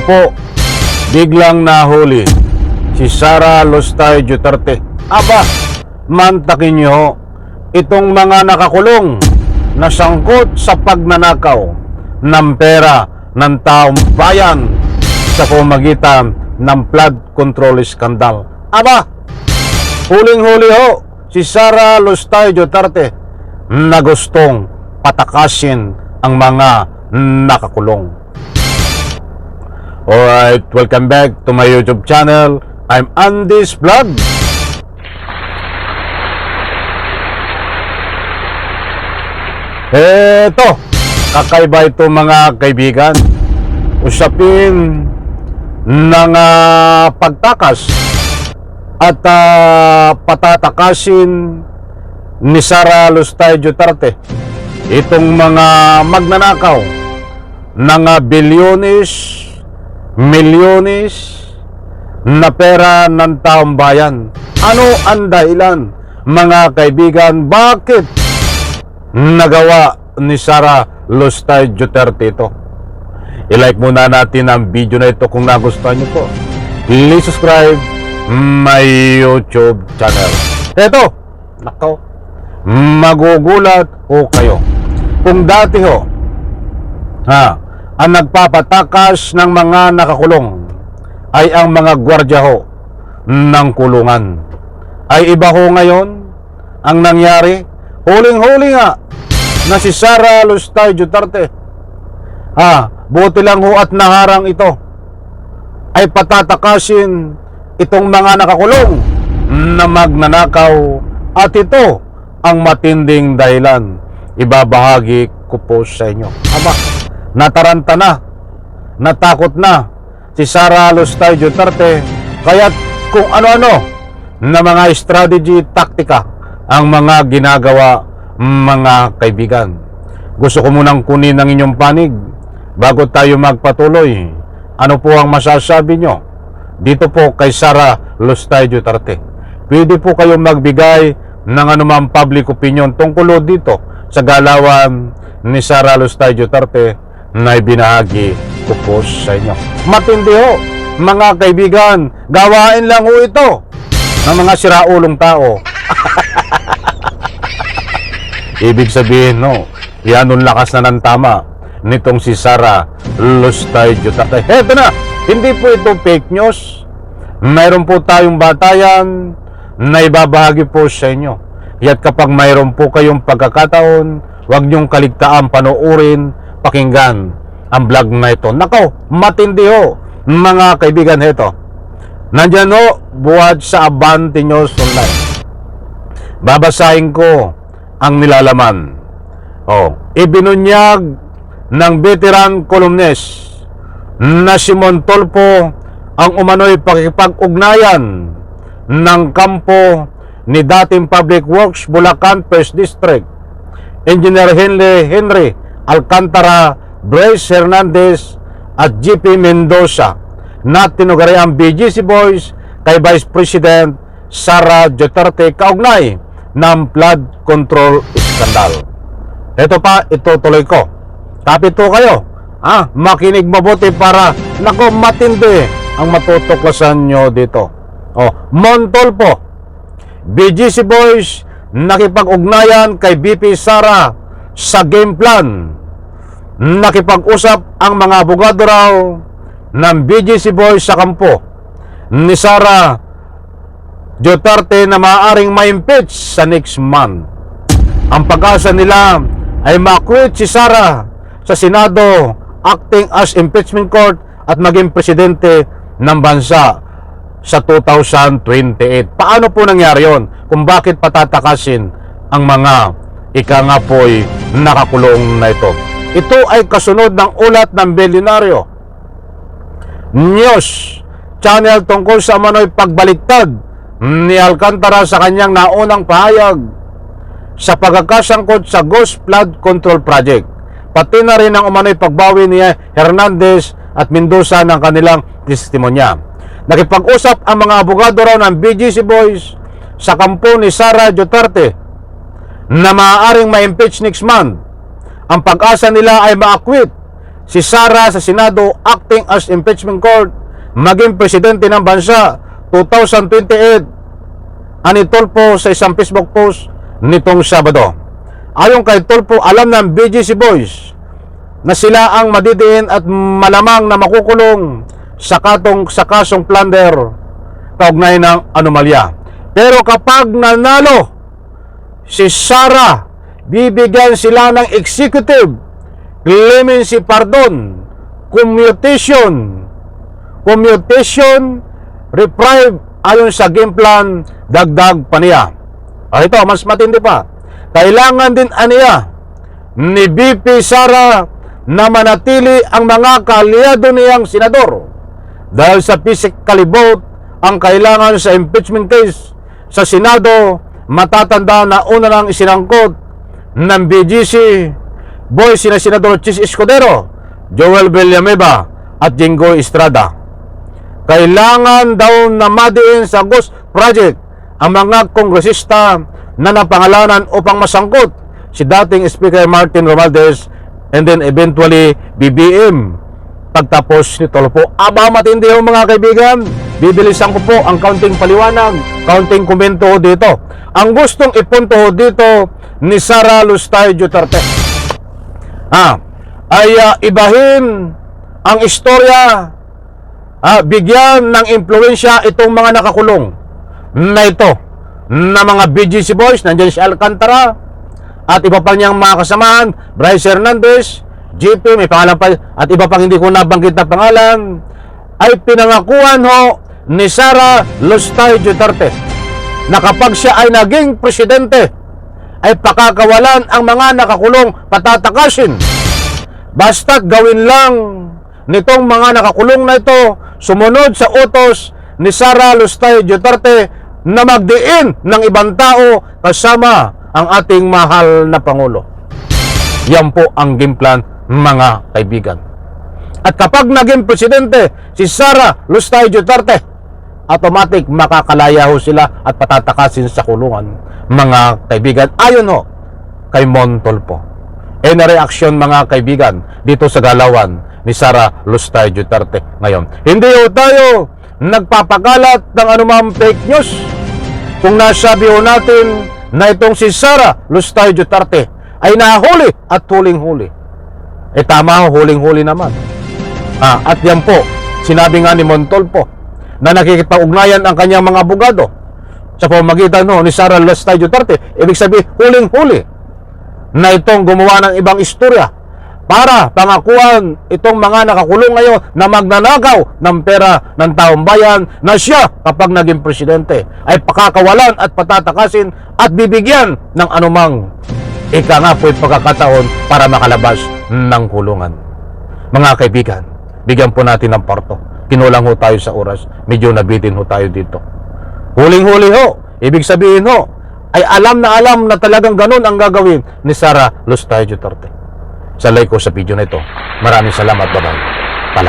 po, biglang nahuli si Sara Lustay Duterte. Aba, mantakin niyo itong mga nakakulong na sangkot sa pagnanakaw ng pera ng taong bayan sa pamamagitan ng flood control scandal. Aba, huling-huli ho si Sara Lustay Duterte na gustong patakasin ang mga nakakulong. Alright, welcome back to my YouTube channel. I'm Andy's Vlog. Eto, kakaiba ito mga kaibigan. Usapin ng pagtakas at patatakasin ni Sara Lustay Duterte itong mga magnanakaw ng bilyones, milyones na pera ng taong bayan. Ano ang dahilan mga kaibigan? Bakit nagawa ni Sara Lustay Duterte ito? I-like muna natin ang video na ito kung nagustuhan nyo po. Please subscribe my YouTube channel. Ito, nakaw, magugulat ho kayo kung dati ho ang nagpapatakas ng mga nakakulong ay ang mga gwardya ho ng kulungan. Ay iba ho ngayon ang nangyari. Huling-huli nga na si Sara Lustay Duterte, buti lang ho at naharang ito, ay patatakasin itong mga nakakulong na magnanakaw, at ito ang matinding dahilan. Ibabahagi ko po sa inyo. Aba, nataranta na, natakot na si Sara Lustay Duterte, kaya't kung ano-ano na mga strategy, taktika ang mga ginagawa mga kaibigan. Gusto ko munang kunin ang inyong panig bago tayo magpatuloy. Ano po ang masasabi nyo dito po kay Sara Lustay Duterte? Pwede po kayong magbigay ng anumang public opinion tungkol dito sa galawan ni Sara Lustay Duterte na ibinahagi ko po sa inyo. Matindi ho mga kaibigan, gawain lang ho ito ng mga siraulong tao. Ibig sabihin yan ang lakas na ng tama nitong si Sara Lustay Duterte. Heto na, hindi po ito fake news. Mayroon po tayong batayan na ibabahagi po sa inyo. At kapag mayroon po kayong pagkakataon, huwag niyong kaligtaan panoorin, pakinggan ang vlog na ito. Nako, matindi ho mga kaibigan. Heto, nandyan ho, buhat sa Abante News Online. Babasahin ko ang nilalaman. Ibinunyag ng veteran columnist na si Montolpo ang umano'y pakikipag-ugnayan ng kampo ni dating Public Works Bulacan 1st District Engineer Henry Alcantara, Bryce Hernandez at GP Mendoza na tinugari ang BGC Boys kay Vice President Sara Duterte kaugnay ng flood control scandal. Ito pa, itutuloy ko. Kapito kayo, makinig mabuti para matindi ang matutuklasan nyo dito. Montolpo, BGC Boys nakipag-ugnayan kay BP Sara sa game plan. Nakipag-usap ang mga abogado raw ng BGC Boys sa kampo ni Sara Duterte na maaaring ma-impeach sa next month. Ang pag-asa nila ay ma-acquit si Sara sa Senado, acting as impeachment court at maging presidente ng bansa sa 2028. Paano po nangyari yon? Kung bakit patatakasin ang mga po'y nakakulong na ito? Ito ay kasunod ng ulat ng Bilyonaryo News Channel tungkol sa umano'y pagbaliktad ni Alcantara sa kanyang naunang pahayag sa pagkakasangkot sa Ghost Flood Control Project, pati na rin ang umano'y pagbawi ni Hernandez at Mendoza ng kanilang testimonya. Nakipag-usap ang mga abogado raw ng BGC Boys sa kampo ni Sara Duterte na maaaring ma-impeach next month. Ang pag-asa nila ay ma-acquit si Sara sa Senado acting as impeachment court, maging presidente ng bansa 2028. Ani Tulfo sa isang Facebook post nitong Sabado. Ayon kay Tulfo, alam ng BGC Boys na sila ang madidiin at malamang na makukulong sa kasong plunder kaugnay ng anomalya. Pero kapag nanalo si Sara, bibigyan sila ng executive clemency pardon, commutation, reprieve ayon sa game plan, dagdag pa niya. Ito, mas matindi pa. Kailangan din aniya ni BP Sara na manatili ang mga kaalyado niyang senador dahil sa physically vote ang kailangan sa impeachment case sa Senado. Matatanda na una nang isinangkot ng BGC Boys sina Senador Chis Escudero, Joel Villanueva at Jinggoy Estrada. Kailangan daw na madiin sa Ghost Project ang mga kongresista na napangalanan upang masangkot si dating Speaker Martin Romualdez and then eventually BBM pagtapos ni Tulfo. Aba, matindi ho mga kaibigan. Bibilisan ko po ang kaunting paliwanag, kaunting komento ho dito. Ang gustong ipunto ho dito ni Sara Lustay Duterte ay ibahin ang istorya, bigyan ng impluensya itong mga nakakulong na ito, na mga BGC Boys. Nandiyan si Alcantara at iba pa niyang mga kasamahan, Bryce Hernandez, GP, may pangalan pa, at iba pang hindi ko nabanggit na pangalan, ay pinangakuan ho ni Sara Lustay Duterte na kapag siya ay naging presidente, ay pakakawalan ang mga nakakulong, patatakasin. Basta't gawin lang nitong mga nakakulong na ito sumunod sa utos ni Sara Lustay Duterte na magdiin ng ibang tao kasama ang ating mahal na Pangulo. Yan po ang game plan, mga kaibigan. At kapag naging presidente si Sara Lustay Duterte, automatic makakalaya ho sila at patatakasin sa kulungan, mga kaibigan, ayon ho kay Mon Tulfo. Na reaksyon, mga kaibigan, dito sa galawan ni Sara Lustay Duterte ngayon. Hindi ho tayo nagpapakalat ng anumang fake news. Kung nasabi ho natin na itong si Sara Lustay Duterte ay nahuli at huling-huli, tama ho, huling-huli naman. At yan po, sinabi nga ni Mon Tulfo na nakikipag-ugnayan ang kanyang mga abogado sa pamamagitan ni Sara Lustay Duterte. Ibig sabihin, huling-huli na itong gumawa ng ibang istorya para pangakuan itong mga nakakulong ngayon na magnanakaw ng pera ng taong bayan, na siya kapag naging presidente ay pakakawalan at patatakasin at bibigyan ng anumang pagkakataon para makalabas ng kulungan. Mga kaibigan, bigyan po natin ng parto. Kinulang ho tayo sa oras, medyo nabitin ho tayo dito. Huling-huli ho, ibig sabihin ho, ay alam na talagang ganun ang gagawin ni Sara Lustay Duterte. Sa like ko sa video na ito. Maraming salamat. Bye-bye.